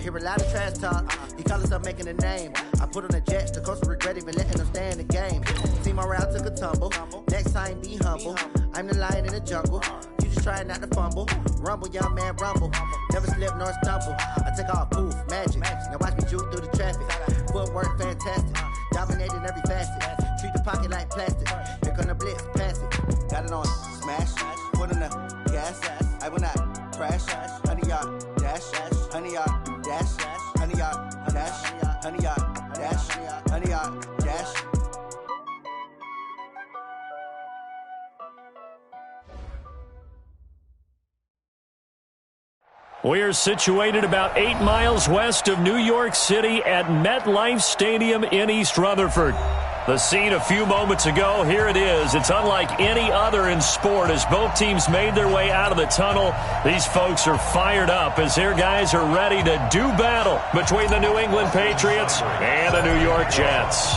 hear a lot of trash talk. He call himself making a name. I put on the Jets, the coach will regret even letting them stay in the game. Team morale took a tumble. Next time, be humble. I'm the lion in the jungle. You just try not to fumble. Rumble, young man, rumble. Never slip nor stumble. I take off, poof, magic. Now watch me juke through the traffic. Footwork, fantastic. Dominating every facet. Treat the pocket like plastic. Here come the blitz, pass it. Got it on, smash. Put in the gas. I will not crash. 100-yard dash. 100-yard dash. 100-yard dash. 100-yard dash. 100-yard dash. We are situated about 8 miles west of New York City at MetLife Stadium in East Rutherford. The scene a few moments ago, here it is. It's unlike any other in sport as both teams made their way out of the tunnel. These folks are fired up as their guys are ready to do battle between the New England Patriots and the New York Jets.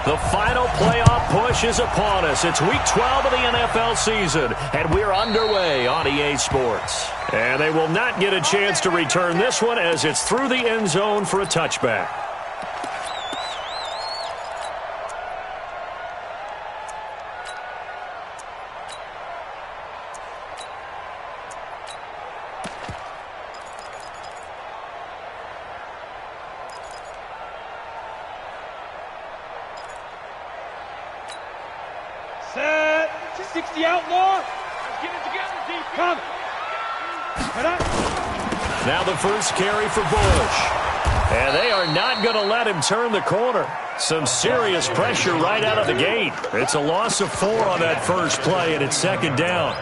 The final playoff push is upon us. It's Week 12 of the NFL season, and we're underway on EA Sports. And they will not get a chance to return this one as it's through the end zone for a touchback. Set. 60 outlaw. Let's get it together, defense. Come. Now the first carry for Bush. And they are not going to let him turn the corner. Some serious pressure right out of the gate. It's a loss of 4 on that first play, and it's second down.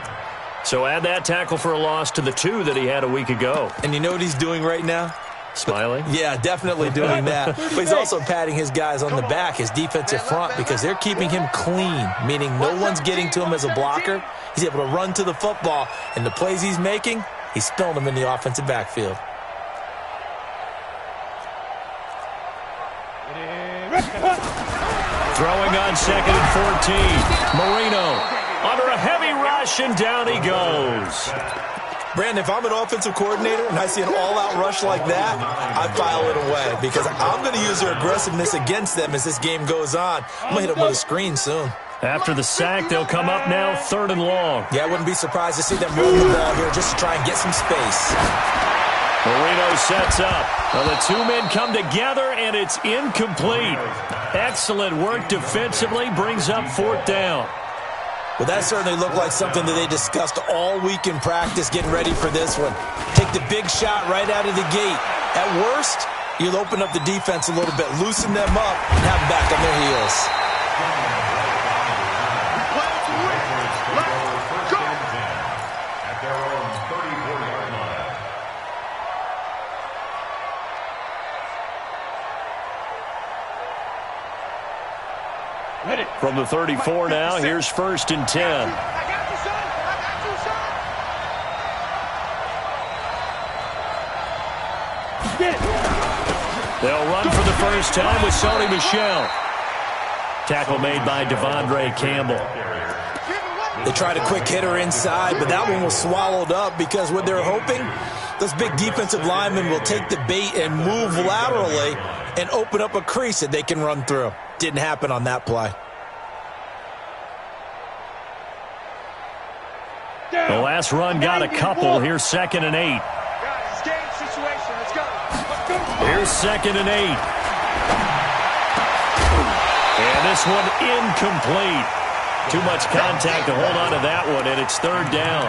So add that tackle for a loss to the 2 that he had a week ago. And you know what he's doing right now? Smiling? Yeah, definitely doing that. But he's also patting his guys on the back, his defensive front, because they're keeping him clean, meaning no one's getting to him as a blocker. He's able to run to the football, and the plays he's making, he's throwing them in the offensive backfield. Throwing on 2nd and 14. Marino under a heavy rush, and down he goes. Brandon, if I'm an offensive coordinator and I see an all-out rush like that, I file it away because I'm going to use their aggressiveness against them as this game goes on. I'm going to hit them with a screen soon. After the sack, they'll come up now 3rd and long. Yeah, I wouldn't be surprised to see them run the ball here just to try and get some space. Marino sets up. Well, the 2 men come together, and it's incomplete. Excellent work defensively, brings up 4th down. Well, that certainly looked like something that they discussed all week in practice getting ready for this one. Take the big shot right out of the gate. At worst, you'll open up the defense a little bit, loosen them up, and have them back on their heels. From the 34 now, here's 1st and 10. They'll run for the first time with Sony Michel. Tackle made by Devondre Campbell. They tried a quick hitter inside, but that one was swallowed up because what they're hoping, those big defensive linemen will take the bait and move laterally and open up a crease that they can run through. Didn't happen on that play. The last run got a couple. Here's 2nd and 8. Here's 2nd and 8. And this one incomplete. Too much contact to hold on to that one, and it's 3rd down.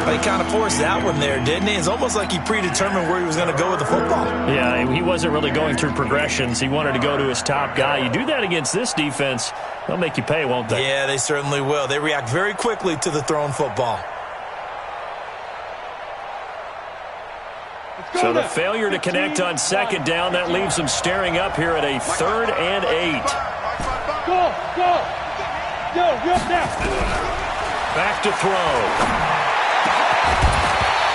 He kind of forced that one there, didn't he? It's almost like he predetermined where he was going to go with the football. Yeah, he wasn't really going through progressions. He wanted to go to his top guy. You do that against this defense, they'll make you pay, won't they? Yeah, they certainly will. They react very quickly to the thrown football. So the failure to connect on 2nd down, that leaves them staring up here at a 3rd and 8. Go! Back to throw.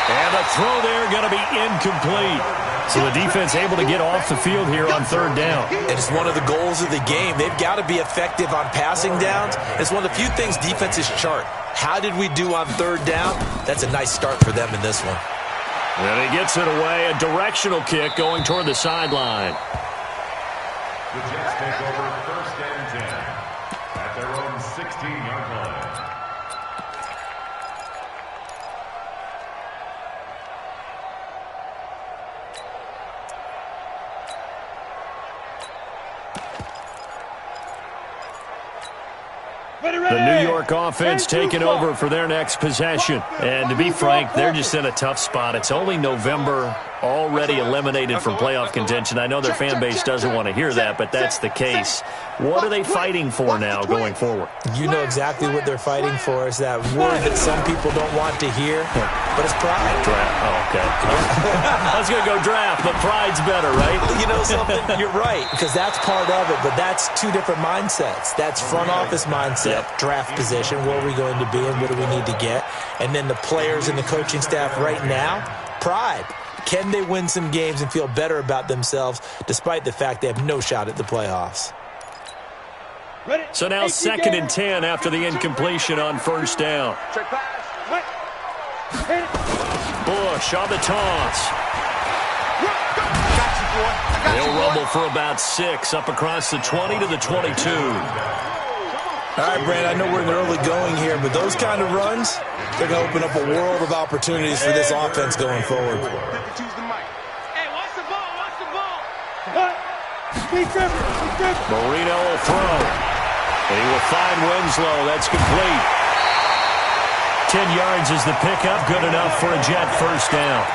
And the throw there going to be incomplete. So the defense able to get off the field here on 3rd down. And it's one of the goals of the game. They've got to be effective on passing downs. It's one of the few things defenses chart. How did we do on 3rd down? That's a nice start for them in this one. And he gets it away. A directional kick going toward the sideline. The Jets take over 1st and 10 at their own 16-yard line. The New York offense taking over for their next possession. And to be frank, they're just in a tough spot. It's only November, already eliminated from playoff contention. I know their fan base doesn't want to hear that, but that's the case. What are they fighting for now going forward? You know exactly what they're fighting for. Is that word that some people don't want to hear, but it's pride. Draft. Oh, okay. I was going to go draft, but pride's better, right? You know something? You're right, because that's part of it, but that's two different mindsets. That's front office mindset, draft position, where are we going to be and what do we need to get? And then the players and the coaching staff right now, pride. Can they win some games and feel better about themselves despite the fact they have no shot at the playoffs? So now 2nd and 10 after the incompletion on 1st down. Bush on the toss. He'll rumble for about 6 up across the 20 to the 22. All right, Brand, I know we're in the early going here, but those kind of runs, they're going to open up a world of opportunities for this offense going forward. Hey, watch the ball, watch the ball. Marino will throw. And he will find Winslow. That's complete. 10 yards is the pickup. Good enough for a Jet 1st down.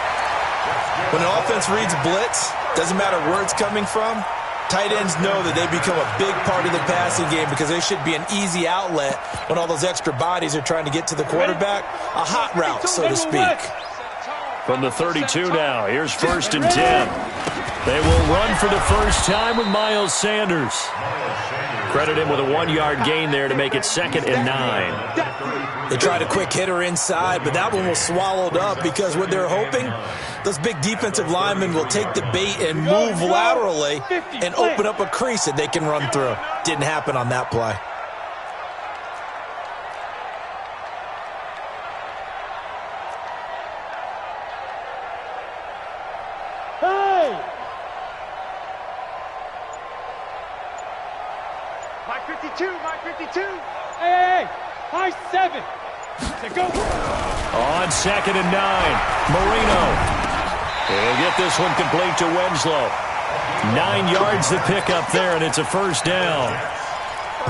When an offense reads blitz, doesn't matter where it's coming from, tight ends know that they become a big part of the passing game because they should be an easy outlet when all those extra bodies are trying to get to the quarterback. A hot route, so to speak. From the 32 now, here's 1st and 10. They will run for the first time with Miles Sanders. Credit him with a 1-yard gain there to make it 2nd and 9. They tried a quick hitter inside, but that one was swallowed up because what they're hoping, those big defensive linemen will take the bait and move laterally and open up a crease that they can run through. Didn't happen on that play. Mike 52. Hey, high 7. Go. On 2nd and 9, Marino. He'll get this one complete to Winslow. 9 yards the pickup there, and it's a 1st down.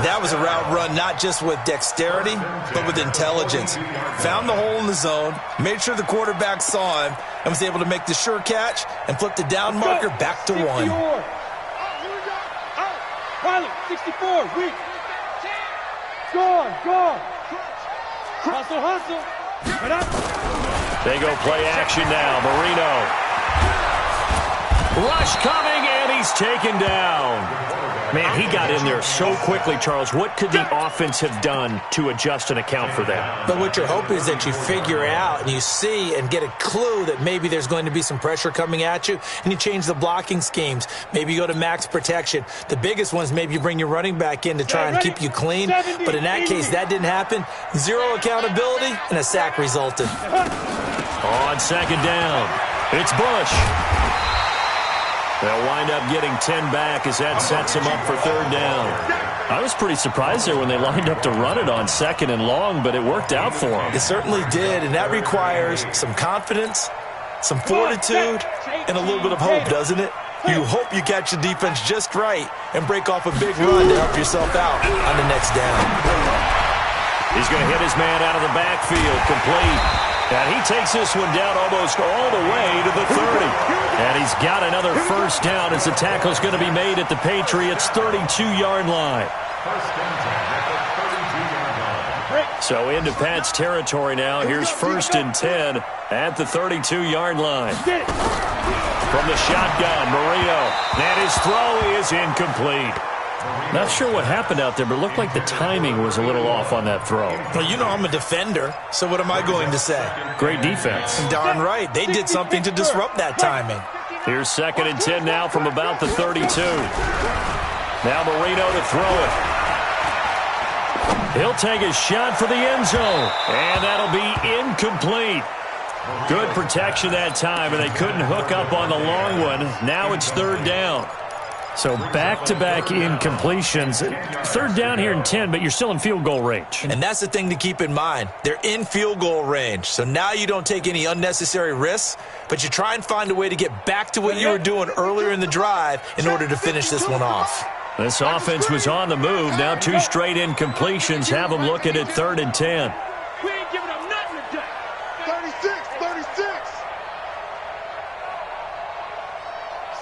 That was a route run not just with dexterity, but with intelligence. Found the hole in the zone, made sure the quarterback saw him, and was able to make the sure catch and flip the down marker back to 1. Pilot, 64, weak. Gone. Hustle. They go play action now. Marino. Rush coming, and he's taken down. Man, he got in there so quickly, Charles. What could the offense have done to adjust and account for that? But what you're hoping is that you figure out and you see and get a clue that maybe there's going to be some pressure coming at you, and you change the blocking schemes. Maybe you go to max protection. The biggest ones, maybe you bring your running back in to try and keep you clean. But in that case, that didn't happen. 0 accountability, and a sack resulted. On 2nd down, it's Bush. They'll wind up getting 10 back as that sets them up for 3rd down. I was pretty surprised there when they lined up to run it on 2nd and long, but it worked out for them. It certainly did, and that requires some confidence, some fortitude, and a little bit of hope, doesn't it? You hope you catch the defense just right and break off a big run to help yourself out on the next down. He's going to hit his man out of the backfield, complete. And he takes this one down almost all the way to the 30. And he's got another 1st down as the tackle's going to be made at the Patriots' 32-yard line. So into Pat's territory now. Here's 1st and 10 at the 32-yard line. From the shotgun, Marino. And his throw is incomplete. Not sure what happened out there, but it looked like the timing was a little off on that throw. Well, you know I'm a defender, so what am I going to say? Great defense. Darn right. They did something to disrupt that timing. Here's 2nd and 10 now from about the 32. Now Marino to throw it. He'll take a shot for the end zone, and that'll be incomplete. Good protection that time, and they couldn't hook up on the long one. Now it's third down. So back-to-back incompletions. Third down here in 10, but you're still in field goal range. And that's the thing to keep in mind. They're in field goal range. So now you don't take any unnecessary risks, but you try and find a way to get back to what you were doing earlier in the drive in order to finish this one off. This offense was on the move. Now 2 straight incompletions have them looking at third and 10. We ain't giving up nothing today.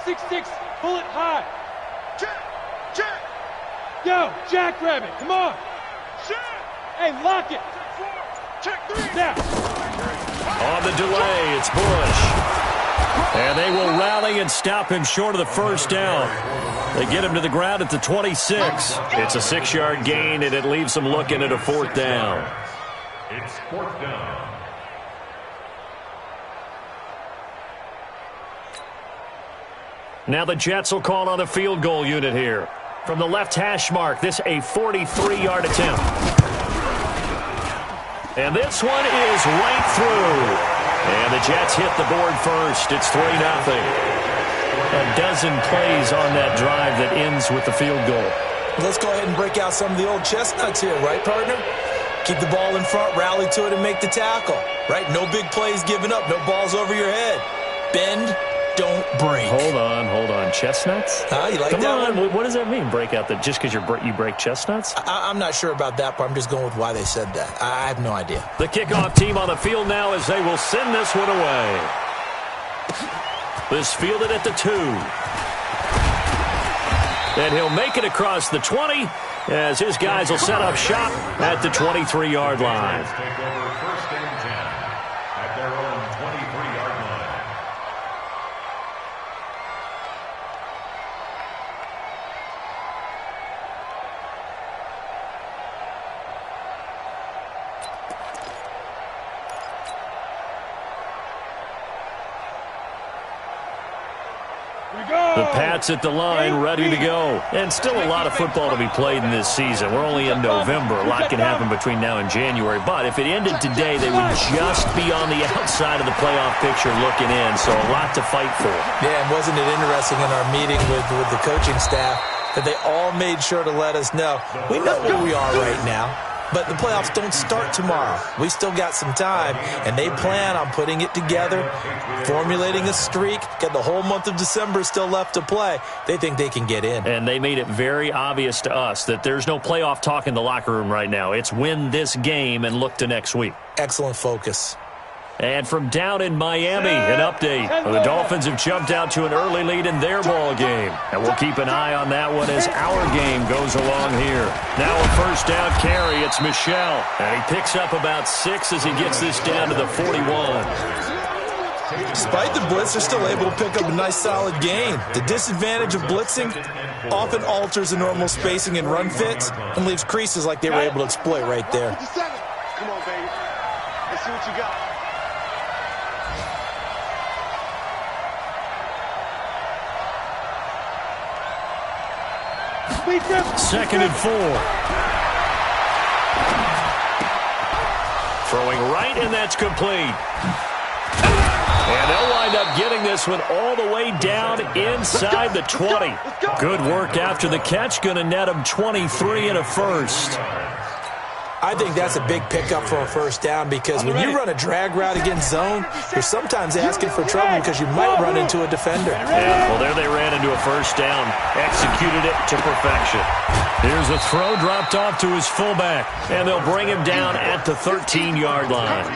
6-6, pull it high. Jack. Yo, jackrabbit, come on. Hey, lock it. Check 3. Now. On the delay, it's Bush. And they will rally and stop him short of the first down. They get him to the ground at the 26. It's a 6-yard gain, and it leaves them looking at a fourth down. It's fourth down. Now the Jets will call on the field goal unit here. From the left hash mark, this a 43-yard attempt. And this one is right through. And the Jets hit the board first. It's 3-0. A dozen plays on that drive that ends with the field goal. Let's go ahead and break out some of the old chestnuts here, right, partner? Keep the ball in front, rally to it, and make the tackle, right? No big plays given up, no balls over your head. Bend, don't break. Hold on. Chestnuts? You like Come that on. one? What does that mean, break out the just because you break chestnuts? I'm not sure about that, but I'm just going with why they said that. I have no idea. The kickoff team on the field now as they will send this one away. This fielded at the 2. And he'll make it across the 20 as his guys will set up shop at the 23-yard line. Take over first and 10 at their own 23-yard line. The Pats at the line, ready to go. And still a lot of football to be played in this season. We're only in November. A lot can happen between now and January. But if it ended today, they would just be on the outside of the playoff picture looking in. So a lot to fight for. Yeah, and wasn't it interesting in our meeting with the coaching staff that they all made sure to let us know, we know where we are right now. But the playoffs don't start tomorrow. We still got some time, and they plan on putting it together, formulating a streak, got the whole month of December still left to play. They think they can get in. And they made it very obvious to us that there's no playoff talk in the locker room right now. It's win this game and look to next week. Excellent focus. And from down in Miami, an update. The Dolphins have jumped out to an early lead in their ball game. And we'll keep an eye on that one as our game goes along here. Now a first down carry. It's Michel. And he picks up about 6 as he gets this down to the 41. Despite the blitz, they're still able to pick up a nice solid gain. The disadvantage of blitzing often alters the normal spacing and run fits and leaves creases like they were able to exploit right there. Come on, baby. Let's see what you got. Second and 4. Throwing right, and that's complete. And they'll wind up getting this one all the way down inside the 20. Good work after the catch. Going to net them 23 and a first. I think that's a big pickup for a first down because when you run a drag route against zone, you're sometimes asking for trouble because you might run into a defender. Yeah, well, there they ran into a first down. Executed it to perfection. Here's a throw dropped off to his fullback, and they'll bring him down at the 13-yard line.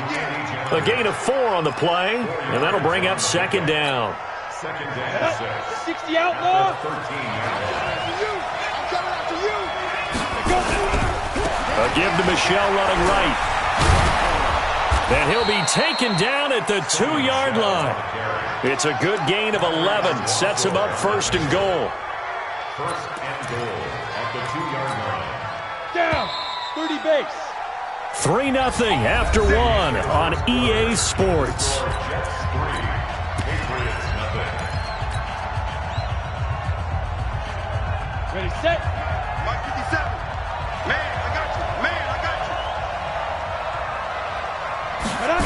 A gain of 4 on the play, and that'll bring up second down. Second down, 6. 60 outlaw. 13. A give to Michel running right. And he'll be taken down at the 2-yard line. It's a good gain of 11. Sets him up first and goal. First and goal at the 2-yard line. Down. 30 base. 3-0 after 1 on EA Sports. Jets 3, Patriots nothing. Ready, set. Mike 57. Man, I got you. Man, I got you. Right on.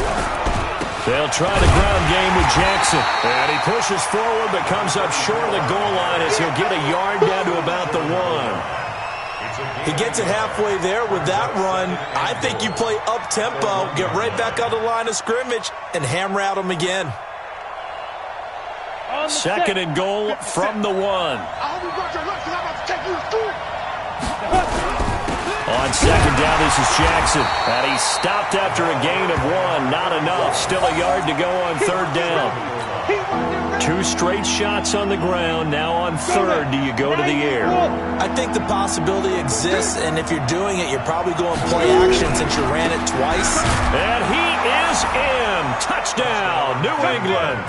They'll try the ground game with Jackson. And he pushes forward but comes up short of the goal line as he'll get a yard down to about the 1. He gets it halfway there with that run. I think you play up-tempo, get right back on the line of scrimmage, and hammer at him again. Second and goal from the 1. On second down, this is Jackson. And he's stopped after a gain of 1. Not enough. Still a yard to go on third down. 2 straight shots on the ground. Now on third, do you go to the air? I think the possibility exists, and if you're doing it, you're probably going play action since you ran it twice. And he is in. Touchdown, New England.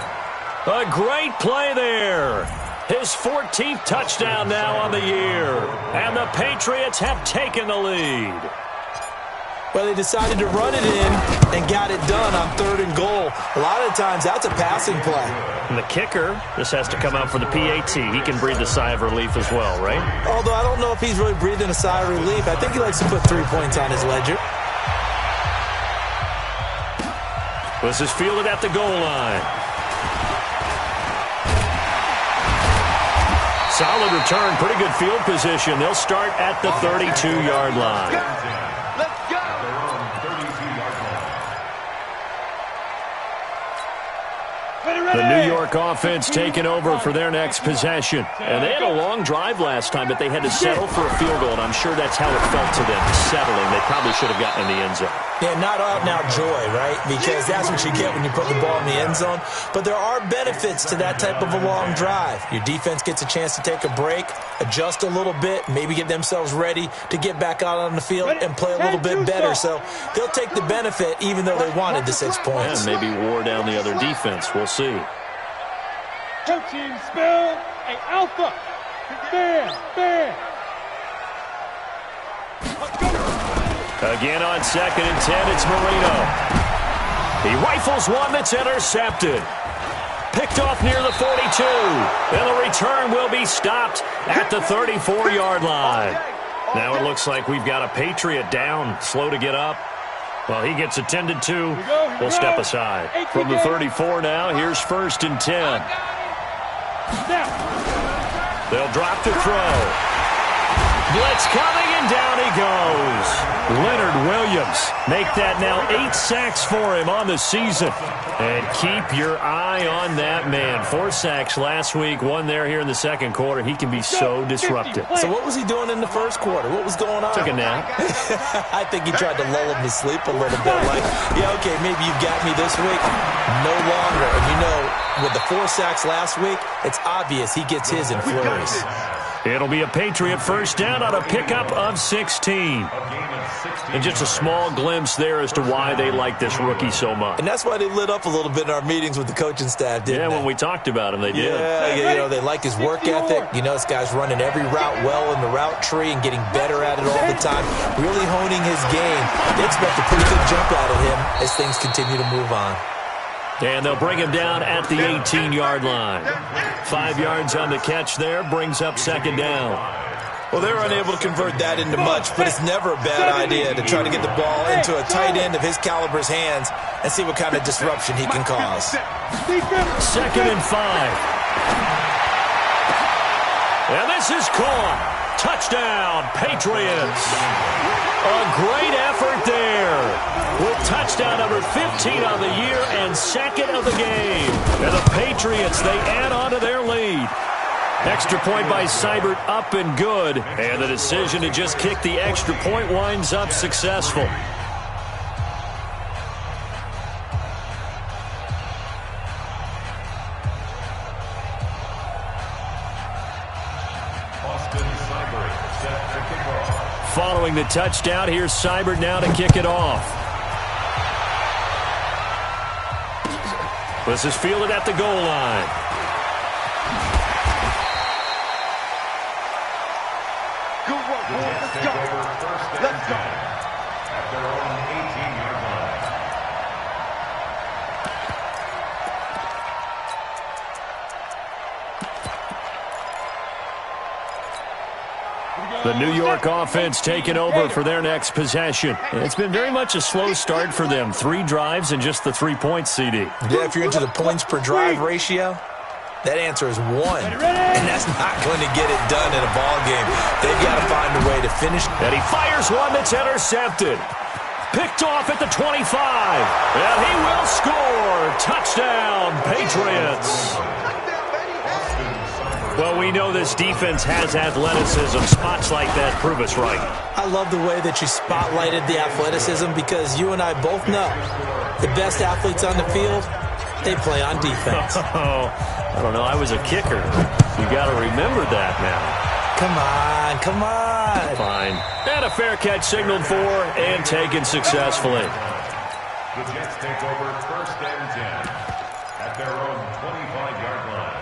A great play there. His 14th touchdown now on the year. And the Patriots have taken the lead. Well, they decided to run it in and got it done on third and goal. A lot of times, that's a passing play. And the kicker, this has to come out for the PAT. He can breathe a sigh of relief as well, right? Although I don't know if he's really breathing a sigh of relief. I think he likes to put 3 points on his ledger. This is fielded at the goal line. Solid return, pretty good field position. They'll start at the 32-yard line. Let's go. The New York offense taking over for their next possession. And they had a long drive last time, but they had to settle for a field goal, and I'm sure that's how it felt to them, settling. They probably should have gotten in the end zone. Yeah, not out-and-out joy, right? Because that's what you get when you put the ball in the end zone. But there are benefits to that type of a long drive. Your defense gets a chance to take a break, adjust a little bit, maybe get themselves ready to get back out on the field and play a little bit better. So they'll take the benefit even though they wanted the 6 points. And maybe wore down the other defense. We'll see. Coaching spell, a alpha. Bam. Again on second and 10, it's Marino. He rifles one that's intercepted. Picked off near the 42. And the return will be stopped at the 34-yard line. Now it looks like we've got a Patriot down, slow to get up. Well, he gets attended to. We'll step aside. From the 34 now, here's first and 10. They'll drop to throw. Blitz coming, and down he goes. Leonard Williams make that now 8 sacks for him on the season. And keep your eye on that man. 4 sacks last week, 1 there here in the second quarter. He can be so disruptive. So what was he doing in the first quarter? What was going on? Took a nap. I think he tried to lull him to sleep a little bit. Like, yeah, okay, maybe you've got me this week. No longer. And you know, with the 4 sacks last week, it's obvious he gets his in flurries. It'll be a Patriot first down on a pickup of 16. And just a small glimpse there as to why they like this rookie so much. And that's why they lit up a little bit in our meetings with the coaching staff, didn't they? When we talked about him, they did. Yeah, you know, they like his work ethic. You know, this guy's running every route well in the route tree and getting better at it all the time, really honing his game. They expect a pretty good jump out of him as things continue to move on. And they'll bring him down at the 18-yard line. 5 yards on the catch there, brings up second down. Well, they were unable to convert that into much, but it's never a bad idea to try to get the ball into a tight end of his caliber's hands and see what kind of disruption he can cause. Second and 5. And this is caught. Touchdown, Patriots. A great effort there with touchdown number 15 on the year and second of the game. And the Patriots, they add on to their lead. Extra point by Seibert up and good. And the decision to just kick the extra point winds up successful. Following the touchdown, here's Seibert now to kick it off. This is fielded at the goal line. Good work, boys. Let's go. Let's go. At their own 18-yard line. The New York offense taking over for their next possession. It's been very much a slow start for them. 3 drives and just the 3 points, CD. Yeah, if you're into the points per drive ratio, that answer is 1. And that's not going to get it done in a ball game. They've got to find a way to finish. And he fires one that's intercepted. Picked off at the 25. And he will score. Touchdown, Patriots. Well, we know this defense has athleticism. Spots like that prove us right. I love the way that you spotlighted the athleticism because you and I both know the best athletes on the field, they play on defense. I don't know. I was a kicker. You got to remember that now. Come on, come on. Fine. And a fair catch signaled for and taken successfully. The Jets take over 1st and 10 at their own 25-yard line.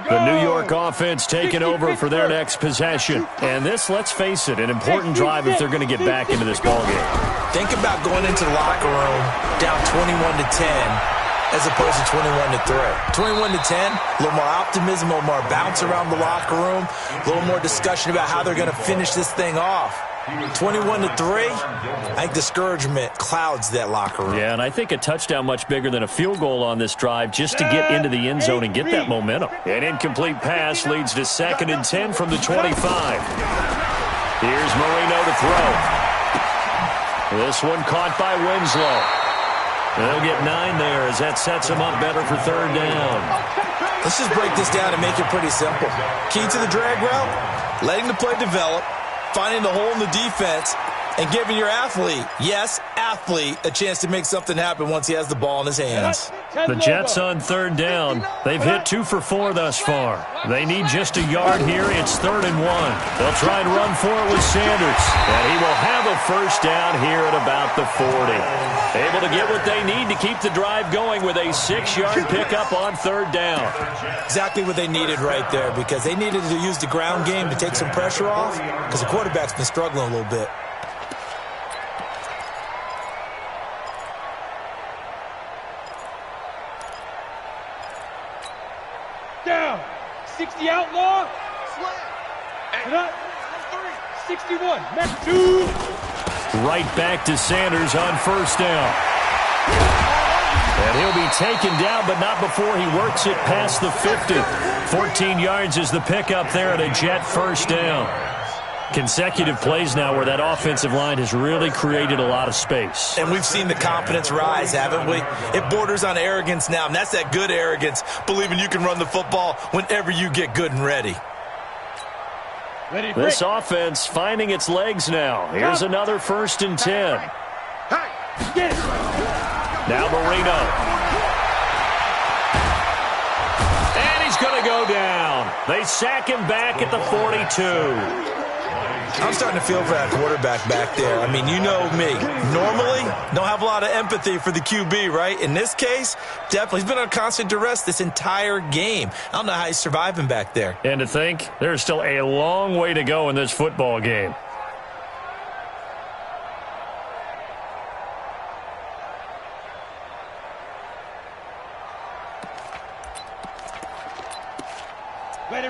The New York offense taking over for their next possession. And this, let's face it, an important drive if they're going to get back into this ballgame. Think about going into the locker room down 21-10 as opposed to 21-3. 21-10, a little more optimism, a little more bounce around the locker room, a little more discussion about how they're going to finish this thing off. 21-3, I think discouragement clouds that locker room. Yeah, and I think a touchdown much bigger than a field goal on this drive just to get into the end zone and get that momentum. An incomplete pass leads to 2nd and 10 from the 25. Here's Marino to throw. This one caught by Winslow. They'll get 9 there as that sets them up better for 3rd down. Let's just break this down and make it pretty simple. Key to the drag route, letting the play develop, finding the hole in the defense, and giving your athlete, yes, athlete, a chance to make something happen once he has the ball in his hands. The Jets on 3rd down. They've hit 2 for 4 thus far. They need just a yard here. It's 3rd and 1. They'll try and run for it with Sanders. And he will have a 1st down here at about the 40. Able to get what they need to keep the drive going with a 6-yard pickup on 3rd down. Exactly what they needed right there because they needed to use the ground game to take some pressure off because the quarterback's been struggling a little bit. Down. 60 outlaw. 61. Next 2. Right back to Sanders on 1st down. And he'll be taken down, but not before he works it past the 50. 14 yards is the pickup there at a Jet 1st down. Consecutive plays now where that offensive line has really created a lot of space. And we've seen the confidence rise, haven't we? It borders on arrogance now, and that's that good arrogance, believing you can run the football whenever you get good and ready. This offense finding its legs now. Here's another 1st and 10. Now Marino. And he's going to go down. They sack him back at the 42. I'm starting to feel for that quarterback back there. I mean, you know me. Normally, don't have a lot of empathy for the QB, right? In this case, definitely. He's been on constant duress this entire game. I don't know how he's surviving back there. And to think, there's still a long way to go in this football game.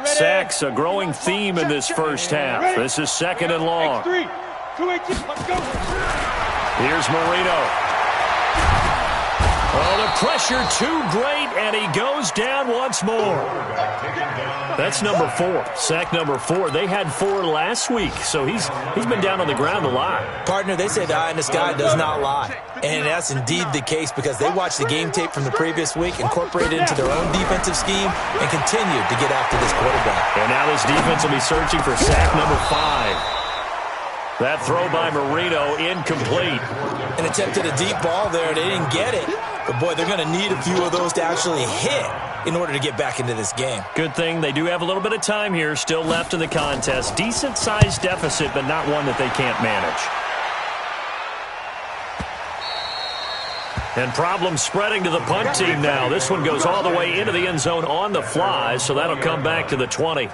Sacks, a growing theme in this 1st half. This is 2nd and long. Here's Marino. Oh, the pressure too great, and he goes down once more. That's number 4, sack number 4. They had 4 last week, so he's been down on the ground a lot. Partner, they say the eye in the sky does not lie. And that's indeed the case because they watched the game tape from the previous week, incorporated it into their own defensive scheme, and continued to get after this quarterback. And now this defense will be searching for sack number 5. That throw by Marino, incomplete. And attempted a deep ball there. They didn't get it. But, boy, they're going to need a few of those to actually hit in order to get back into this game. Good thing they do have a little bit of time here still left in the contest. Decent-sized deficit, but not one that they can't manage. And problems spreading to the punt team now. This one goes all the way into the end zone on the fly, so that'll come back to the 20.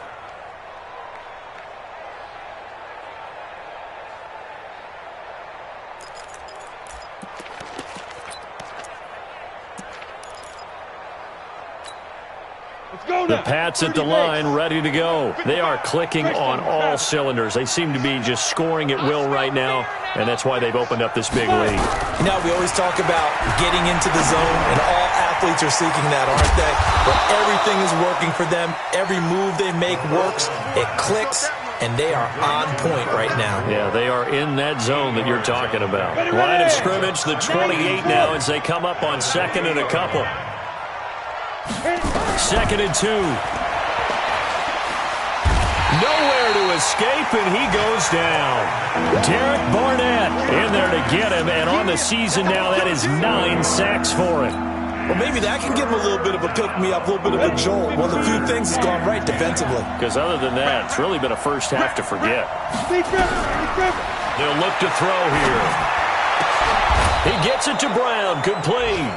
The Pats at the line, ready to go. They are clicking on all cylinders. They seem to be just scoring at will right now, and that's why they've opened up this big lead. You know, we always talk about getting into the zone, and all athletes are seeking that, aren't they? But everything is working for them. Every move they make works. It clicks, and they are on point right now. Yeah, they are in that zone that you're talking about. Line of scrimmage, the 28 now, as they come up on second and a couple. 2nd and 2. Nowhere to escape, and he goes down. Derek Barnett in there to get him, and on the season now, that is 9 sacks for him. Well, maybe that can give him a little bit of a pick-me-up, a little bit of a jolt. Well, a few things has gone right defensively. Because other than that, it's really been a first half to forget. They'll look to throw here. He gets it to Brown, complete.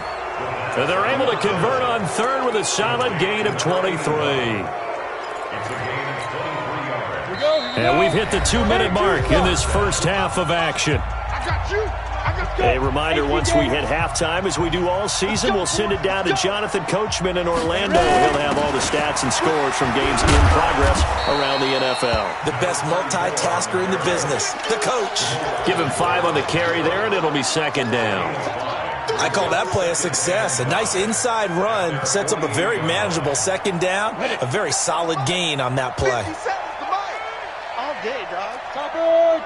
And they're able to convert on third with a solid gain of 23. And we've hit the 2-minute mark in this first half of action. A reminder, once we hit halftime, as we do all season, we'll send it down to Jonathan Coachman in Orlando. He'll have all the stats and scores from games in progress around the NFL. The best multitasker in the business, the coach. Give him 5 on the carry there, and it'll be 2nd down. I call that play a success. A nice inside run sets up a very manageable 2nd down. A very solid gain on that play. All day, dog.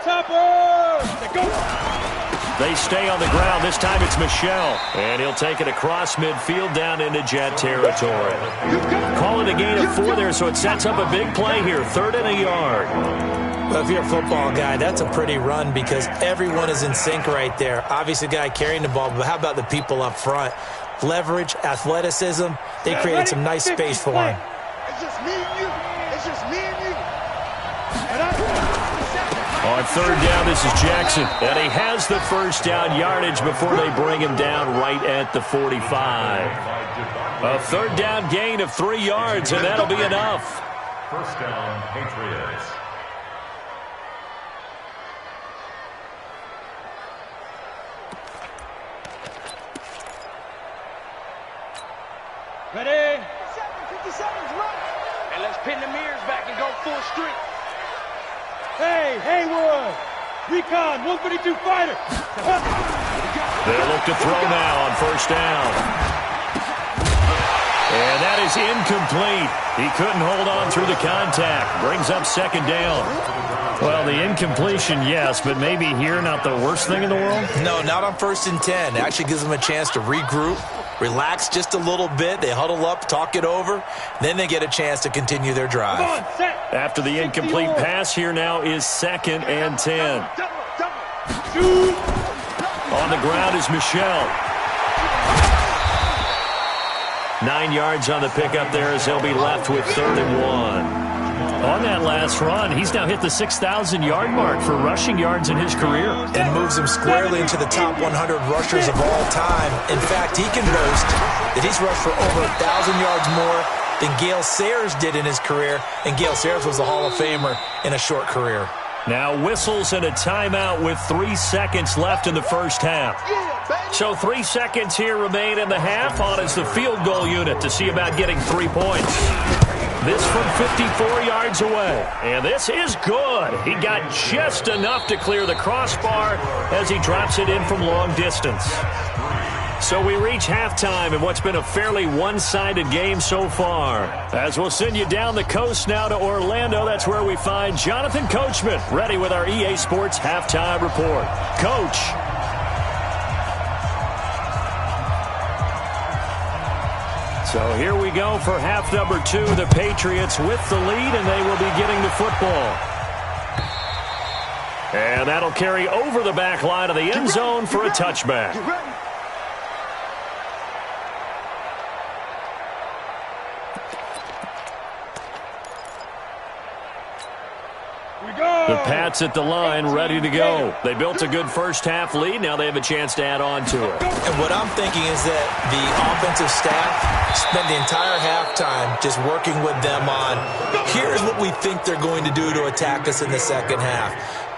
Topper! Go! They stay on the ground. This time it's Michel. And he'll take it across midfield down into Jet territory. Call it a gain of 4 there, so it sets up a big play here. 3rd and a yard. Well, if you're a football guy, that's a pretty run because everyone is in sync right there. Obviously, the guy carrying the ball, but how about the people up front? Leverage, athleticism, they created some nice space for him. It's just me and you. It's just me and you. On 3rd down, this is Jackson. And he has the first down yardage before they bring him down right at the 45. A 3rd down gain of 3 yards, and that'll be enough. First down, Patriots. Ready? 57's right. And let's pin the mirrors back and go full street. Hey, Haywood! Recon, 152 fighter! They'll look to throw now on 1st down. And that is incomplete. He couldn't hold on through the contact. Brings up 2nd down. Well, the incompletion, yes, but maybe here not the worst thing in the world? No, not on 1st and 10. It actually gives them a chance to regroup, relax just a little bit. They huddle up, talk it over. Then they get a chance to continue their drive. Come on, set! After the incomplete pass, here now is 2nd and 10. Shoot! On the ground is Michel. 9 yards on the pickup there as they'll be left with 3rd and 1. On that last run, he's now hit the 6,000-yard mark for rushing yards in his career. And moves him squarely into the top 100 rushers of all time. In fact, he can boast that he's rushed for over 1,000 yards more than Gale Sayers did in his career. And Gale Sayers was a Hall of Famer in a short career. Now whistles and a timeout with 3 seconds left in the first half. So 3 seconds here remain in the half. On is the field goal unit to see about getting 3 points. This from 54 yards away. And this is good. He got just enough to clear the crossbar as he drops it in from long distance. So we reach halftime in what's been a fairly one-sided game so far. As we'll send you down the coast now to Orlando, that's where we find Jonathan Coachman, ready with our EA Sports Halftime Report. Coach. So here we go for half number 2. The Patriots with the lead, and they will be getting the football. And that'll carry over the back line of the end zone for a touchback. The Pats at the line, ready to go. They built a good first half lead. Now they have a chance to add on to it. And what I'm thinking is that the offensive staff spent the entire halftime just working with them on, here's what we think they're going to do to attack us in the second half.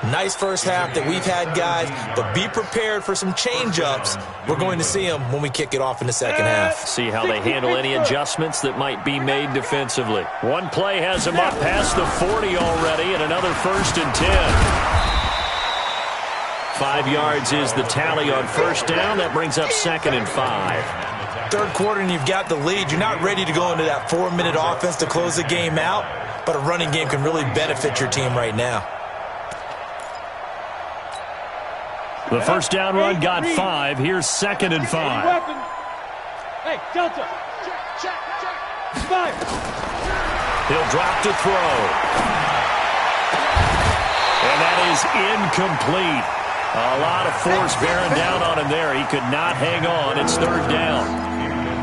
Nice first half that we've had, guys, but be prepared for some change-ups. We're going to see them when we kick it off in the second half. See how they handle any adjustments that might be made defensively. One play has them up past the 40 already, and another 1st and 10. 5 yards is the tally on first down. That brings up 2nd and 5. Third quarter and you've got the lead. You're not ready to go into that 4-minute offense to close the game out, but a running game can really benefit your team right now. The first down run got 5. Here's 2nd and 5. Hey, Delta. Fire. He'll drop to throw. And that is incomplete. A lot of force bearing down on him there. He could not hang on. It's 3rd down.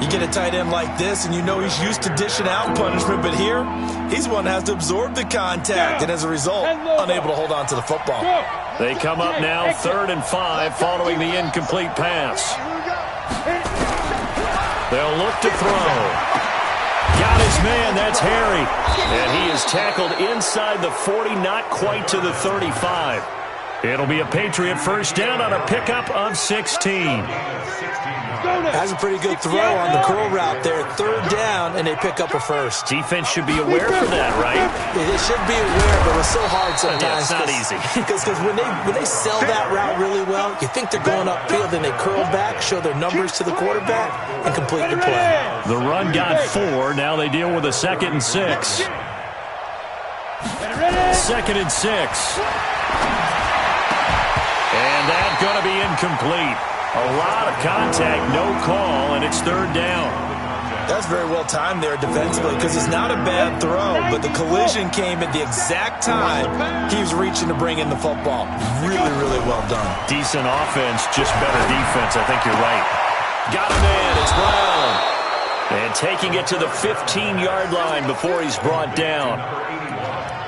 You get a tight end like this, and you know he's used to dishing out punishment, but here, he's one that has to absorb the contact, and as a result, unable to hold on to the football. They come up now 3rd and 5 following the incomplete pass. They'll look to throw. Got his man, that's Harry. And he is tackled inside the 40, not quite to the 35. It'll be a Patriot first down on a pickup of 16. Has a pretty good throw on the curl route there. 3rd down, and they pick up a first. Defense should be aware for that, right? They should be aware, but it's so hard sometimes. Yeah, it's not easy. Because when they sell that route really well, you think they're going upfield, and they curl back, show their numbers to the quarterback, and complete the play. The run got 4. Now they deal with a 2nd and 6. 2nd and 6. And that's going to be incomplete. A lot of contact, no call, and it's 3rd down. That's very well timed there defensively because it's not a bad throw, but the collision came at the exact time he was reaching to bring in the football. Really, really well done. Decent offense, just better defense. I think you're right. Got him in. It's Brown. And taking it to the 15-yard line before he's brought down.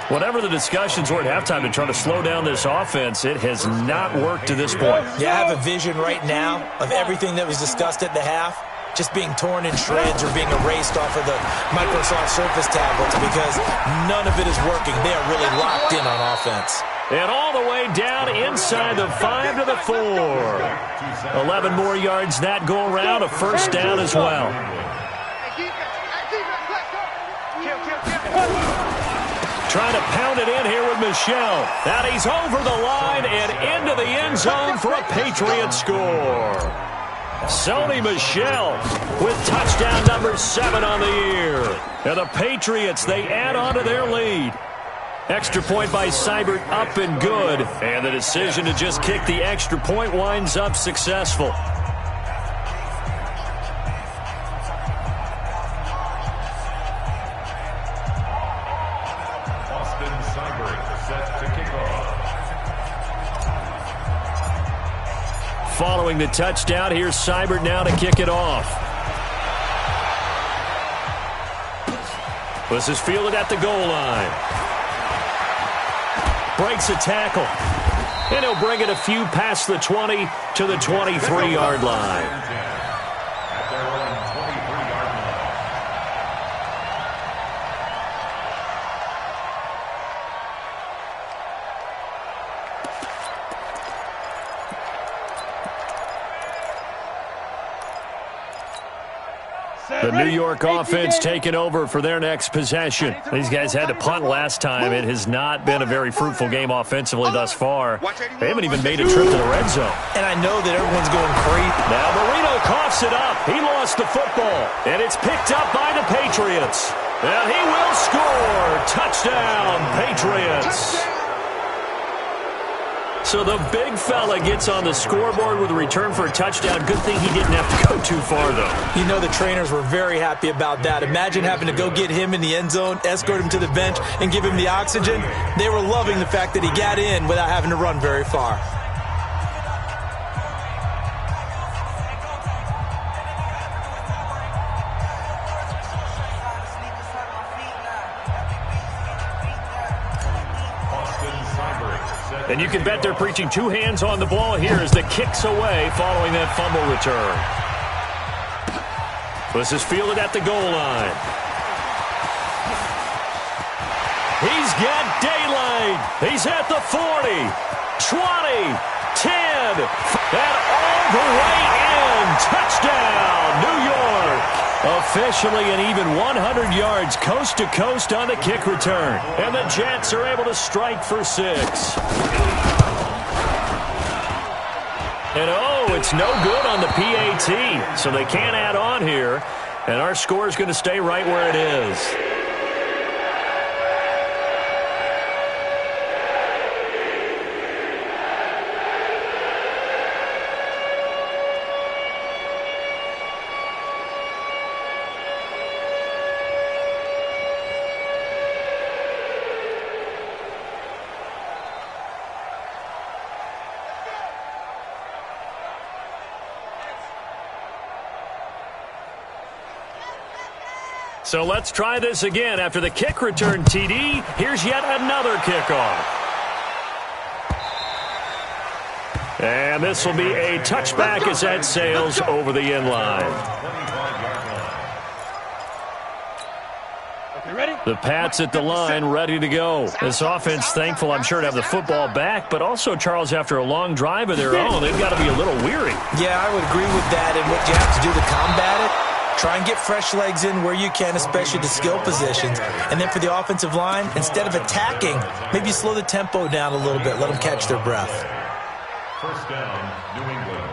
Whatever the discussions were at halftime to try to slow down this offense, it has not worked to this point. Yeah, I have a vision right now of everything that was discussed at the half just being torn in shreds or being erased off of the Microsoft Surface tablets because none of it is working. They are really locked in on offense. And all the way down inside the 5 to the 4. 11 more yards that go around, a first down as well. Trying to pound it in here with Michel. Now he's over the line and into the end zone for a Patriot score. Sony Michel with touchdown number 7 on the year. And the Patriots, they add on to their lead. Extra point by Seibert up and good. And the decision to just kick the extra point winds up successful. Following the touchdown, here's Seibert now to kick it off. This is fielded at the goal line. Breaks a tackle. And he'll bring it a few past the 20 to the 23-yard line. The New York offense taking over for their next possession. These guys had to punt last time. It has not been a very fruitful game offensively thus far. They haven't even made a trip to the red zone. And I know that everyone's going crazy. Now Marino coughs it up. He lost the football. And it's picked up by the Patriots. And he will score. Touchdown, Patriots. So the big fella gets on the scoreboard with a return for a touchdown. Good thing he didn't have to go too far, though. You know the trainers were very happy about that. Imagine having to go get him in the end zone, escort him to the bench, and give him the oxygen. They were loving the fact that he got in without having to run very far. And you can bet they're preaching 2 hands on the ball here as the kick's away following that fumble return. This is fielded at the goal line. He's got daylight. He's at the 40, 20, 10, and all the way in. Touchdown, New York. Officially an even 100 yards coast to coast on the kick return. And the Jets are able to strike for 6. And it's no good on the PAT, so they can't add on here. And our score is going to stay right where it is. So let's try this again. After the kick return TD, here's yet another kickoff. And this will be a touchback as that sails over the end line. The Pats at the line, ready to go. This offense thankful, I'm sure, to have the football back, but also, Charles, after a long drive of their own, they've got to be a little weary. Yeah, I would agree with that, and what you have to do to combat it, try and get fresh legs in where you can, especially the skill positions. And then for the offensive line, instead of attacking, maybe slow the tempo down a little bit. Let them catch their breath. First down, New England.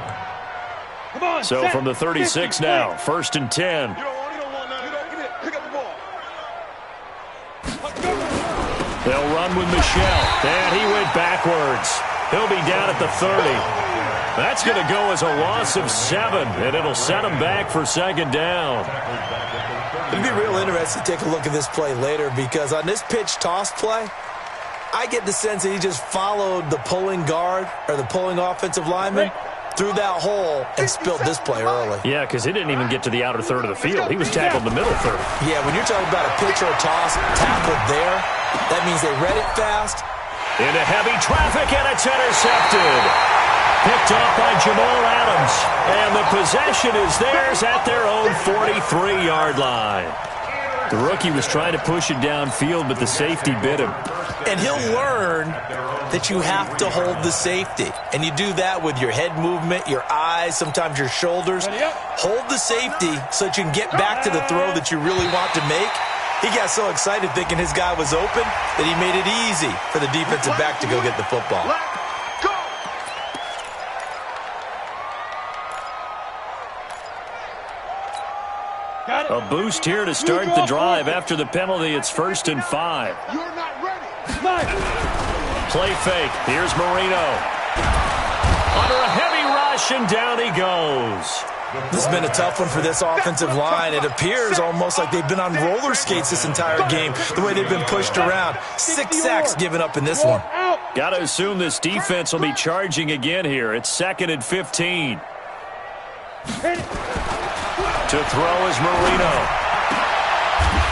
Come on, so from the 36 now, 1st and 10. You don't want none. Pick up the ball. They'll run with Michelle. And he went backwards. He'll be down at the 30. That's going to go as a loss of 7, and it'll set him back for 2nd down. It'd be real interesting to take a look at this play later, because on this pitch toss play, I get the sense that he just followed the pulling guard or the pulling offensive lineman through that hole and spilled this play early. Yeah, because he didn't even get to the outer third of the field. He was tackled in the middle third. Yeah, when you're talking about a pitch or a toss tackled there, that means they read it fast. Into heavy traffic, and it's intercepted. Picked off by Jamal Adams. And the possession is theirs at their own 43-yard line. The rookie was trying to push it downfield, but the safety bit him. And he'll learn that you have to hold the safety. And you do that with your head movement, your eyes, sometimes your shoulders. Hold the safety so that you can get back to the throw that you really want to make. He got so excited thinking his guy was open that he made it easy for the defensive back to go get the football. A boost here to start the drive. After the penalty, it's 1st and 5. You're not ready. Play fake. Here's Marino. Under a heavy rush, and down he goes. This has been a tough one for this offensive line. It appears almost like they've been on roller skates this entire game, the way they've been pushed around. 6 sacks given up in this one. Got to assume this defense will be charging again here. It's 2nd and 15. To throw is Marino.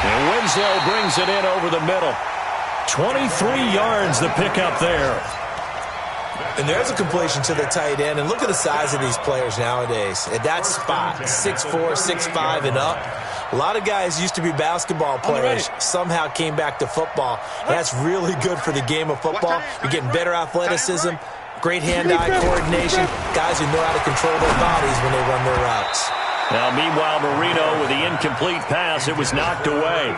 And Winslow brings it in over the middle. 23 yards the pickup there. And there's a completion to the tight end. And look at the size of these players nowadays. At that spot, 6'4", 6'5", and up. A lot of guys used to be basketball players, somehow came back to football. That's really good for the game of football. You're getting better athleticism, great hand-eye coordination, guys who know how to control their bodies when they run their routes. Now, meanwhile, Marino with the incomplete pass, it was knocked away.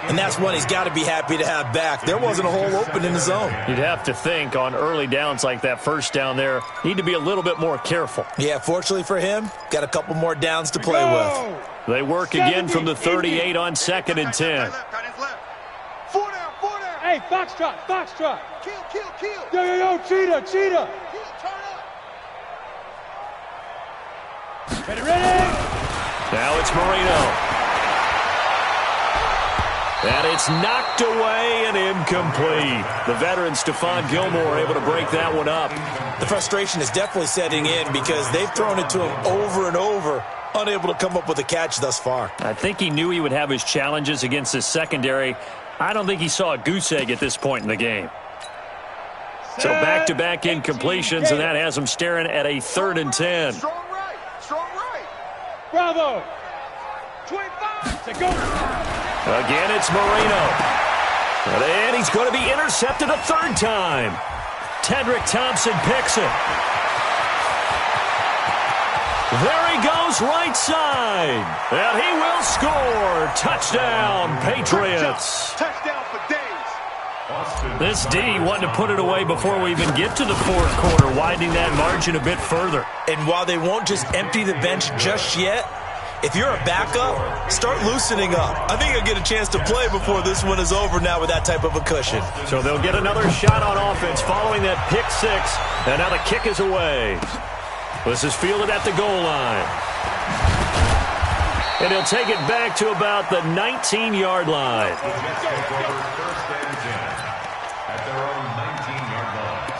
And that's one he's got to be happy to have back. There wasn't a hole open in the zone. You'd have to think on early downs like that, first down there, need to be a little bit more careful. Yeah, fortunately for him, got a couple more downs to play with. They work again from the 38 on 2nd and 10. 4 down. Hey, foxtrot. Kill. Yo, cheetah. Turn up. Ready. Now it's Marino. And it's knocked away and incomplete. The veteran Stephon Gilmore able to break that one up. The frustration is definitely setting in because they've thrown it to him over and over, unable to come up with a catch thus far. I think he knew he would have his challenges against his secondary. I don't think he saw a goose egg at this point in the game. So back-to-back incompletions, and that has him staring at a 3rd and 10. Strong right. Bravo. 25 to go. Again, it's Marino. And he's going to be intercepted a third time. Tedrick Thompson picks it. There he goes, right side. And he will score. Touchdown, Patriots. Touchdown for days. This D wanted to put it away before we even get to the fourth quarter, widening that margin a bit further. And while they won't just empty the bench just yet, if you're a backup, start loosening up. I think you'll get a chance to play before this one is over now with that type of a cushion. So they'll get another shot on offense following that pick six, and now the kick is away. This is fielded at the goal line. And he'll take it back to about the 19-yard line. The Jets take over first and 10 at their own 19-yard line.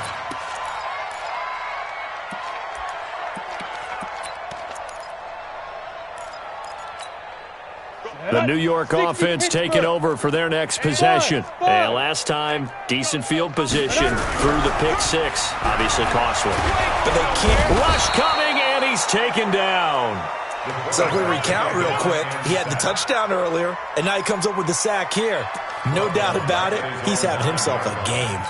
The New York offense taking over for their next possession. And last time, decent field position through the pick six. Obviously costly. But they can't. Rush coming, and he's taken down. So if we recount real quick, he had the touchdown earlier, and now he comes up with the sack here. No doubt about it, he's having himself a game.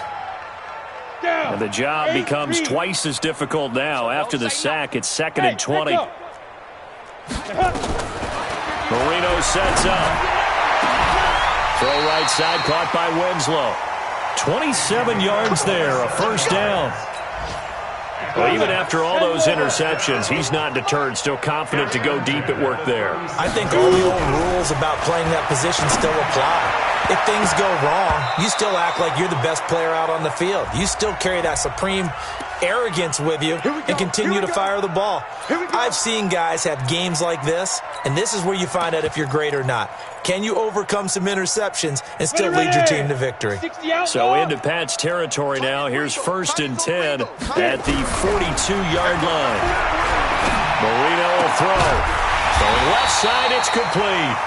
And the job becomes twice as difficult now. After the sack, it's 2nd and 20. Marino sets up. Throw right side, caught by Winslow. 27 yards there, a first down. Well, even after all those interceptions, he's not deterred, still confident to go deep at work there. I think all the old rules about playing that position still apply. If things go wrong, you still act like you're the best player out on the field. You still carry that supreme arrogance with you and continue to fire the ball. I've seen guys have games like this, and this is where you find out if you're great or not. Can you overcome some interceptions and still lead your team to victory? So into Pat's territory now. Here's 1st and 10 at the 42-yard line. Marino will throw. Going left side, it's complete.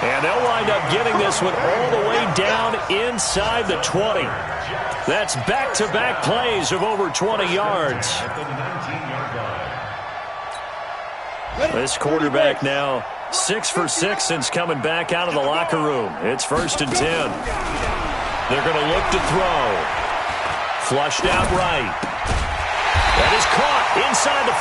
And they'll wind up getting this one all the way down inside the 20. That's back-to-back plays of over 20 yards. This quarterback now 6 for 6 since coming back out of the locker room. It's 1st and 10. They're going to look to throw. Flushed out right. That is caught inside the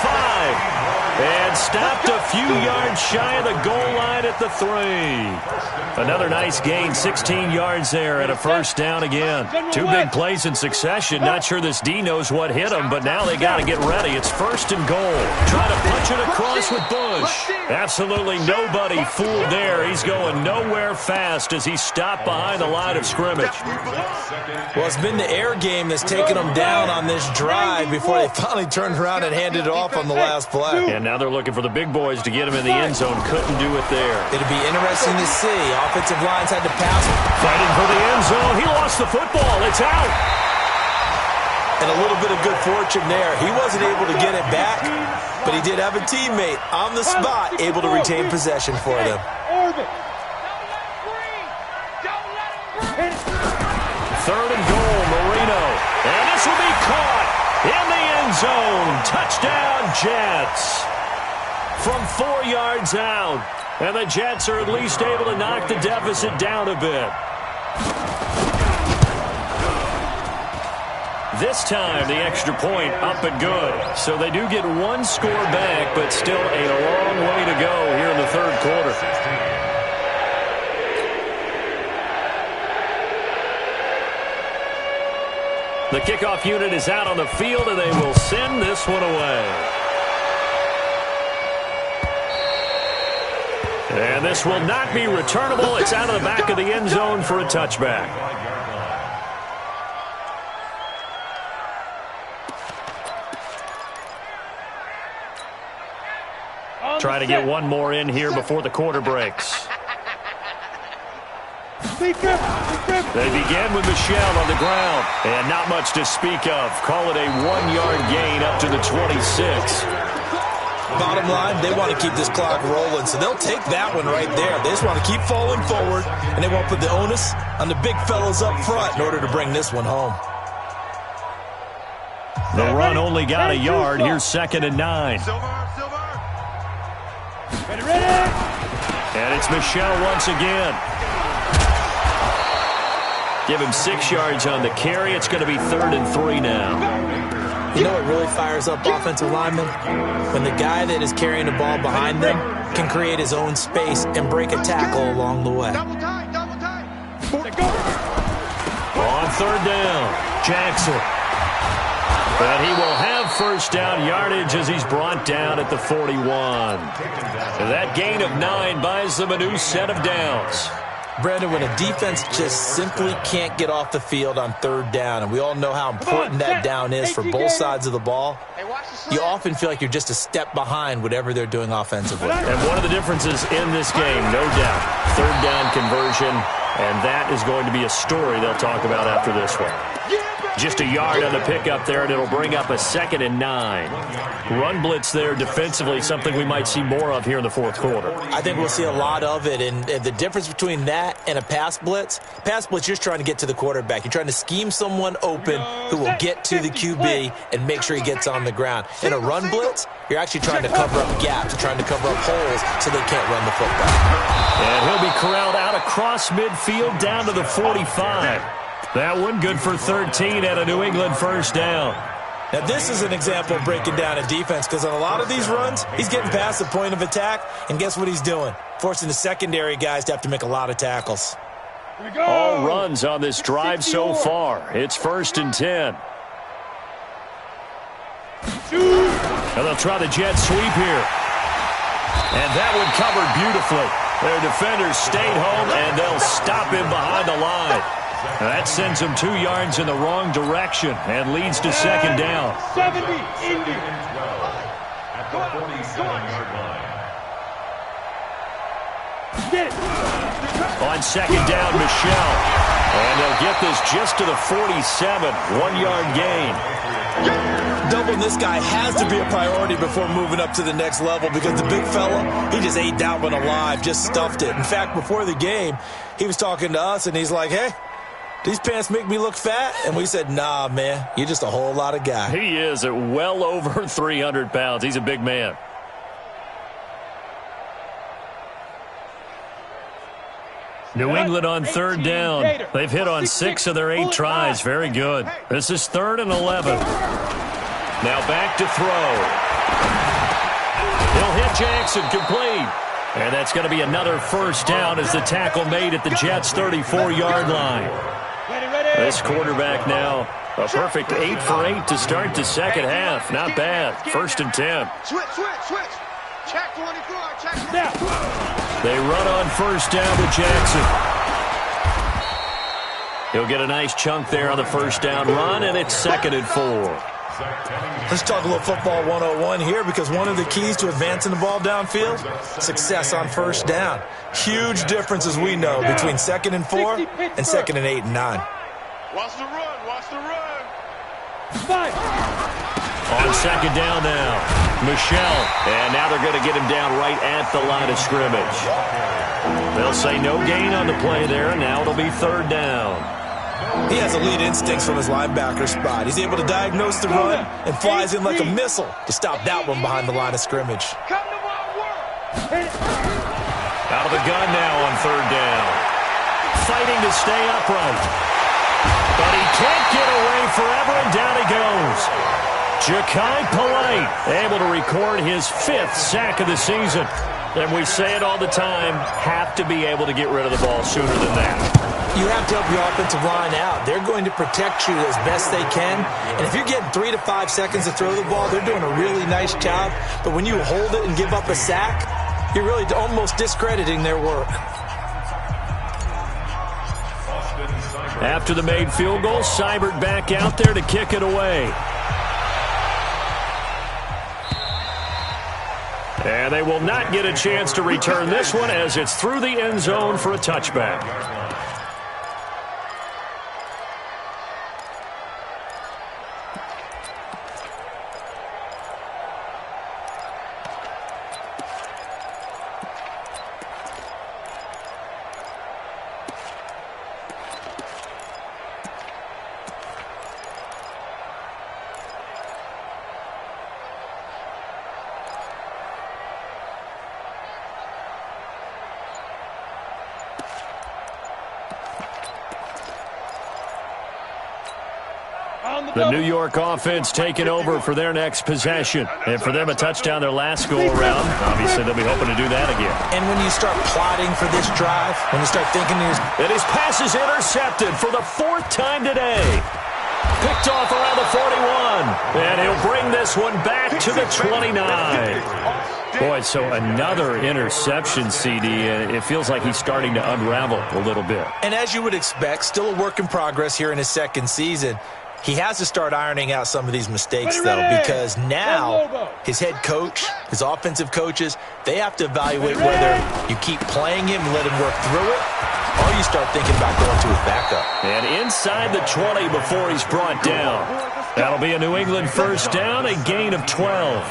5. And stopped a few yards shy of the goal line at the 3. Another nice gain, 16 yards there and a first down again. 2 big plays in succession. Not sure this D knows what hit him, but now they got to get ready. It's 1st and goal. Trying to punch it across with Bush. Absolutely nobody fooled there. He's going nowhere fast as he stopped behind the line of scrimmage. Well, it's been the air game that's taken them down on this drive before they finally turned around and handed it off on the last play. And now they're looking for the big boys to get him in the end zone. Couldn't do it there. It'll be interesting to see. Offensive lines had to pass. Fighting for the end zone. He lost the football. It's out. And a little bit of good fortune there. He wasn't able to get it back, but he did have a teammate on the spot able to retain possession for them. 3rd and goal, Marino. And this will be caught in the end zone. Touchdown, Jets. From 4 yards out. And the Jets are at least able to knock the deficit down a bit. This time, the extra point up and good. So they do get 1 score back, but still a long way to go here in the 3rd quarter. The kickoff unit is out on the field, and they will send this one away. And this will not be returnable. It's out of the back of the end zone for a touchback. Try to get one more in here before the quarter breaks. They begin with Michel on the ground. And not much to speak of. Call it a 1-yard gain up to the 26. Bottom line, they want to keep this clock rolling, so they'll take that one right there. They just want to keep falling forward, and they won't put the onus on the big fellas up front in order to bring this one home. The run only got a yard. Here's 2nd and 9. And it's Michel once again. Give him 6 yards on the carry. It's going to be 3rd and 3 now. You know what really fires up offensive linemen? When the guy that is carrying the ball behind them can create his own space and break a tackle along the way. Double time. On 3rd down, Jackson. But he will have first down yardage as he's brought down at the 41. That gain of 9 buys them a new set of downs. Brandon, when a defense just simply can't get off the field on 3rd down, and we all know how important that down is for both sides of the ball, you often feel like you're just a step behind whatever they're doing offensively. And one of the differences in this game, no doubt, 3rd down conversion, and that is going to be a story they'll talk about after this one. Just a yard on the pickup there, and it'll bring up a 2nd and 9. Run blitz there defensively, something we might see more of here in the 4th quarter. I think we'll see a lot of it, and the difference between that and a pass blitz, you're just trying to get to the quarterback. You're trying to scheme someone open who will get to the QB and make sure he gets on the ground. In a run blitz, you're actually trying to cover up gaps, you're trying to cover up holes so they can't run the football. And he'll be corralled out across midfield down to the 45. That one good for 13 at a New England first down. Now, this is an example of breaking down a defense because on a lot of these runs, he's getting past the point of attack, and guess what he's doing? Forcing the secondary guys to have to make a lot of tackles. All runs on this drive so far. It's 1st and 10. And they'll try the jet sweep here. And that one covered beautifully. Their defenders stayed home, and they'll stop him behind the line. That sends him 2 yards in the wrong direction and leads to 2nd down. 70, Indy. At the 47-yard line. Get it. On 2nd down, Michelle. And they'll get this just to the 47. 1-yard gain. Doubling this guy has to be a priority before moving up to the next level because the big fella, he just ate that one alive, just stuffed it. In fact, before the game, he was talking to us, and he's like, hey, these pants make me look fat? And we said, nah, man, you're just a whole lot of guy. He is at well over 300 pounds. He's a big man. New England on 3rd down. They've hit on 6 of their 8 tries. Very good. This is 3rd and 11. Now back to throw. He'll hit Jackson, complete. And that's going to be another first down as the tackle made at the Jets' 34-yard line. This quarterback now, a perfect 8 for 8 to start the second half. Not bad. 1st and 10. Switch. Check 24. Check. They run on first down with Jackson. He'll get a nice chunk there on the first down run, and it's 2nd and 4. Let's talk a little football 101 here because one of the keys to advancing the ball downfield, success on first down. Huge difference, as we know, between 2nd and 4 and 2nd and 8 and 9. Watch the run. 5. On 2nd down now, Michelle. And now they're going to get him down right at the line of scrimmage. They'll say no gain on the play there, and now it'll be 3rd down. He has elite instincts from his linebacker spot. He's able to diagnose the run and flies in like a missile to stop that one behind the line of scrimmage. Out of the gun now on 3rd down. Fighting to stay upright. But he can't get away forever, and down he goes. Ja'Kai Polite able to record his 5th sack of the season. And we say it all the time, have to be able to get rid of the ball sooner than that. You have to help your offensive line out. They're going to protect you as best they can. And if you're getting 3 to 5 seconds to throw the ball, they're doing a really nice job. But when you hold it and give up a sack, you're really almost discrediting their work. After the made field goal, Seibert back out there to kick it away. And they will not get a chance to return this one as it's through the end zone for a touchback. The New York offense taking over for their next possession. And for them, a touchdown their last go-around. Obviously, they'll be hoping to do that again. And when you start plotting for this drive, when you start thinking and his pass is intercepted for the 4th time today. Picked off around the 41. And he'll bring this one back to the 29. Boy, so another interception, CD. It feels like he's starting to unravel a little bit. And as you would expect, still a work in progress here in his second season. He has to start ironing out some of these mistakes, though, because now his head coach, his offensive coaches, they have to evaluate whether you keep playing him and let him work through it, or you start thinking about going to his backup. And inside the 20 before he's brought down. That'll be a New England first down, a gain of 12.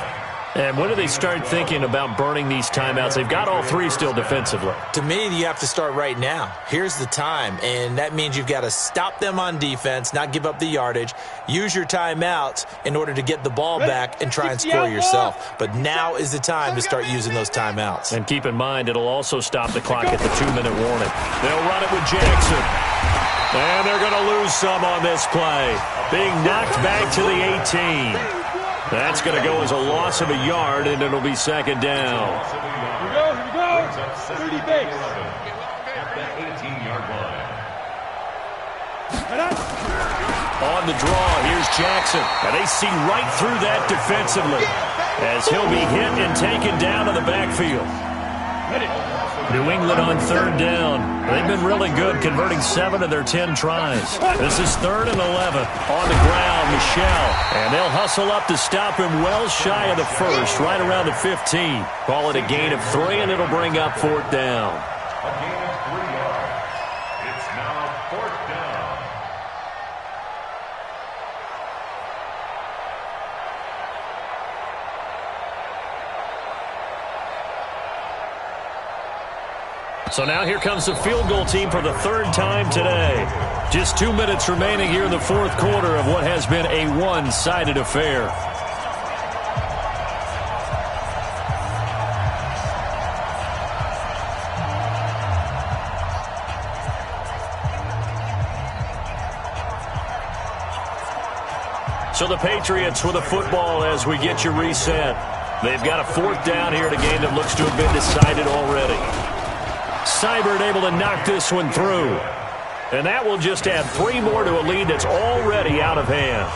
And when do they start thinking about burning these timeouts? They've got all 3 still defensively. To me, you have to start right now. Here's the time, and that means you've got to stop them on defense, not give up the yardage, use your timeouts in order to get the ball back and try and score yourself. But now is the time to start using those timeouts. And keep in mind, it'll also stop the clock at the 2-minute warning. They'll run it with Jackson. And they're going to lose some on this play. Being knocked back to the 18. That's going to go as a loss of a yard, and it'll be second down. Here we go. 30 base. At the 18-yard line. On the draw, here's Jackson. And they see right through that defensively as he'll be hit and taken down to the backfield. New England on 3rd down. They've been really good, converting 7 of their 10 tries. This is 3rd and 11. On the ground, Michel. And they'll hustle up to stop him well shy of the 1st, right around the 15. Call it a gain of 3, and it'll bring up 4th down. A gain of 3 yards. It's now 4th down. So now here comes the field goal team for the 3rd time today. Just 2 minutes remaining here in the 4th quarter of what has been a one-sided affair. So the Patriots with a football as we get you reset. They've got a 4th down here in a game that looks to have been decided already. Seibert able to knock this one through. And that will just add 3 more to a lead that's already out of hand.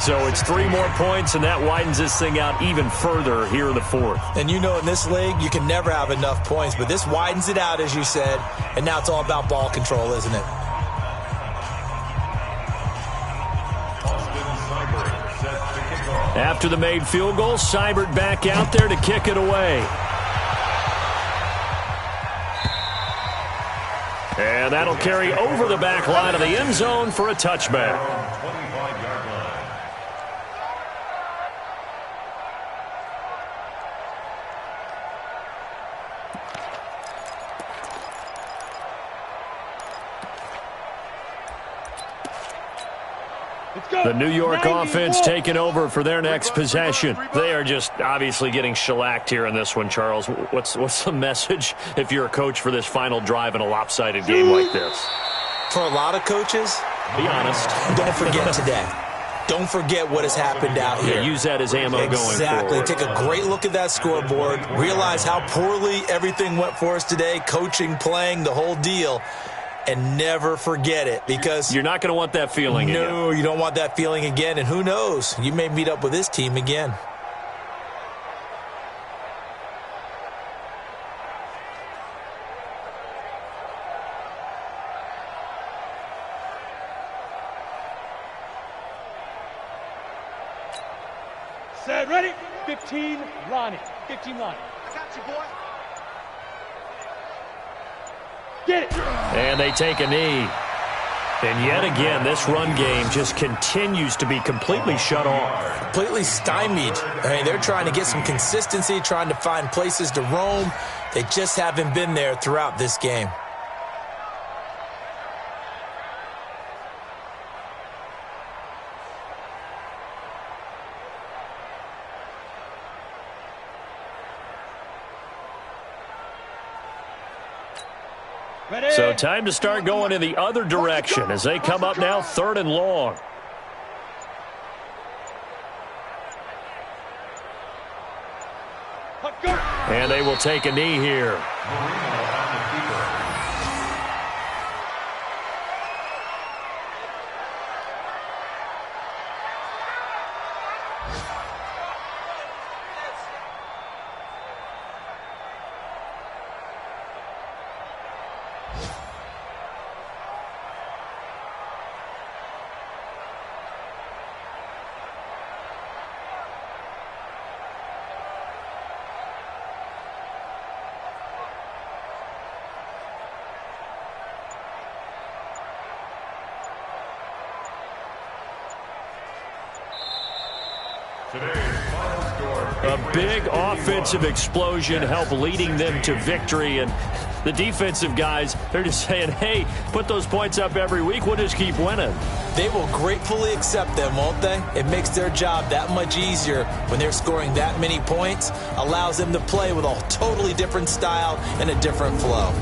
So it's 3 more points, and that widens this thing out even further here in the 4th. And you know in this league, you can never have enough points, but this widens it out, as you said, and now it's all about ball control, isn't it? After the made field goal, Seibert back out there to kick it away. And that'll carry over the back line of the end zone for a touchback. 25-yard line. The New York offense taking over for their next possession. They are just obviously getting shellacked here in this one, Charles. What's the message if you're a coach for this final drive in a lopsided game like this? For a lot of coaches, be honest. Don't forget today. Don't forget what has happened out here. Yeah, use that as ammo going forward. Exactly. Take a great look at that scoreboard. Realize how poorly everything went for us today. Coaching, playing, the whole deal. And never forget it, because you're not going to want that feeling again. No, you don't want that feeling again. And who knows? You may meet up with this team again. Set, ready? 15, Lonnie. 15, Lonnie. I got you, boy. Get it. And they take a knee. And yet again, this run game just continues to be completely shut off. Completely stymied. I mean, they're trying to get some consistency, trying to find places to roam. They just haven't been there throughout this game. So time to start going in the other direction as they come up now 3rd and long. And they will take a knee here. A big offensive explosion helped leading them to victory. And the defensive guys, they're just saying, hey, put those points up every week. We'll just keep winning. They will gratefully accept them, won't they? It makes their job that much easier when they're scoring that many points. Allows them to play with a totally different style and a different flow.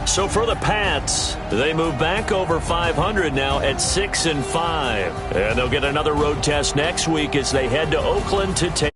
So for the Pats, they move back over 500 now at 6-5. And they'll get another road test next week as they head to Oakland to take